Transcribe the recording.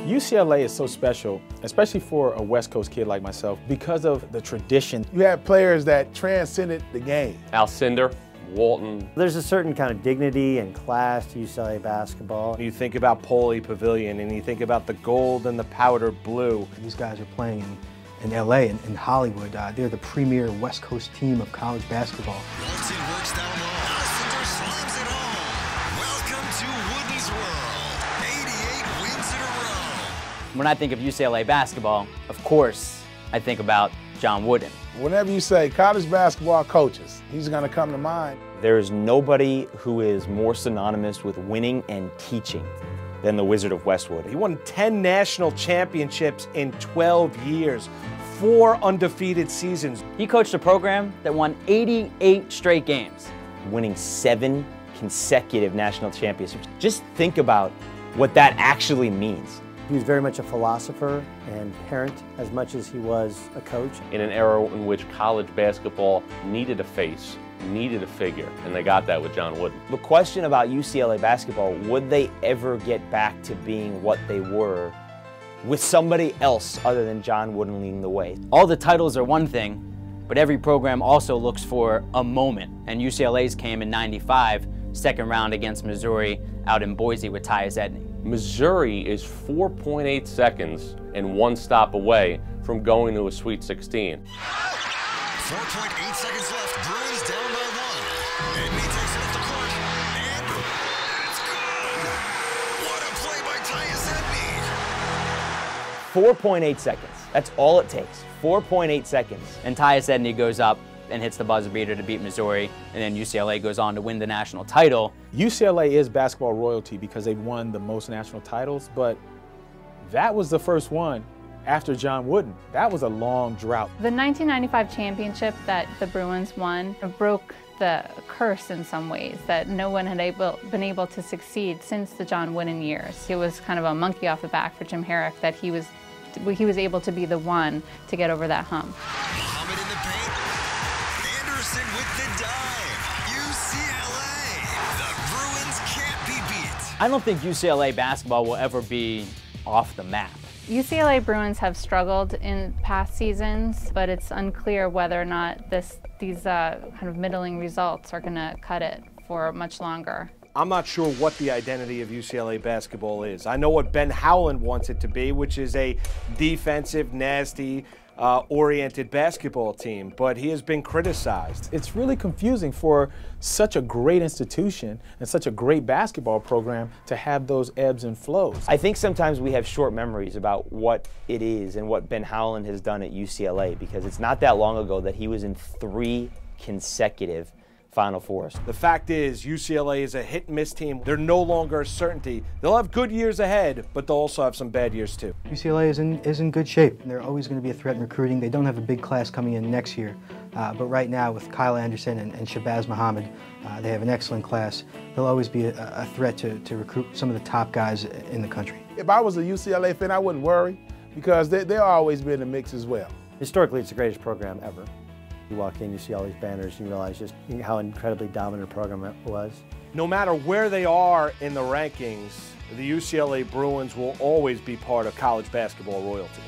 UCLA is so special, especially for a West Coast kid like myself, because of the tradition. You have players that transcended the game. Alcindor, Walton. There's a certain kind of dignity and class to UCLA basketball. You think about Pauley Pavilion and you think about the gold and the powder blue. These guys are playing in LA and in Hollywood. They're the premier West Coast team of college basketball. Walton works down low. Alcindor slams it home. Welcome to Wooden's World. 88 wins in a row. When I think of UCLA basketball, of course, I think about John Wooden. Whenever you say college basketball coaches, he's going to come to mind. There is nobody who is more synonymous with winning and teaching than the Wizard of Westwood. He won 10 national championships in 12 years, 4 undefeated seasons. He coached a program that won 88 straight games. Winning 7 consecutive national championships. Just think about what that actually means. He was very much a philosopher and parent as much as he was a coach. In an era in which college basketball needed a face, needed a figure, and they got that with John Wooden. The question about UCLA basketball, would they ever get back to being what they were with somebody else other than John Wooden leading the way? All the titles are one thing, but every program also looks for a moment. And UCLA's came in '95, second round against Missouri out in Boise with Tyus Edney. Missouri is 4.8 seconds and 1 stop away from going to a Sweet 16. 4.8 seconds left. Bruins down by 1. Edney takes it up the court, and it's good. What a play by Tyus Edney. 4.8 seconds. That's all it takes. 4.8 seconds. And Tyus Edney goes up and hits the buzzer beater to beat Missouri, and then UCLA goes on to win the national title. UCLA is basketball royalty because they've won the most national titles, but that was the first one after John Wooden. That was a long drought. The 1995 championship that the Bruins won broke the curse in some ways, that no one had been able to succeed since the John Wooden years. It was kind of a monkey off the back for Jim Herrick that he was able to be the one to get over that hump. Muhammad in the paint. Anderson with the dive. UCLA. The Bruins can't be beat. I don't think UCLA basketball will ever be off the map. UCLA Bruins have struggled in past seasons, but it's unclear whether or not these kind of middling results are going to cut it for much longer. I'm not sure what the identity of UCLA basketball is. I know what Ben Howland wants it to be, which is a defensive, nasty, oriented basketball team, but he has been criticized. It's really confusing for such a great institution and such a great basketball program to have those ebbs and flows. I think sometimes we have short memories about what it is and what Ben Howland has done at UCLA, because it's not that long ago that he was in 3 consecutive Final Fours. The fact is, UCLA is a hit-and-miss team. They're no longer a certainty. They'll have good years ahead, but they'll also have some bad years too. UCLA is in good shape. They're always going to be a threat in recruiting. They don't have a big class coming in next year, but right now with Kyle Anderson and Shabazz Muhammad, they have an excellent class. They'll always be a threat to recruit some of the top guys in the country. If I was a UCLA fan, I wouldn't worry because they'll always be in the mix as well. Historically, it's the greatest program ever. You walk in, you see all these banners, and you realize just how incredibly dominant a program it was. No matter where they are in the rankings, the UCLA Bruins will always be part of college basketball royalty.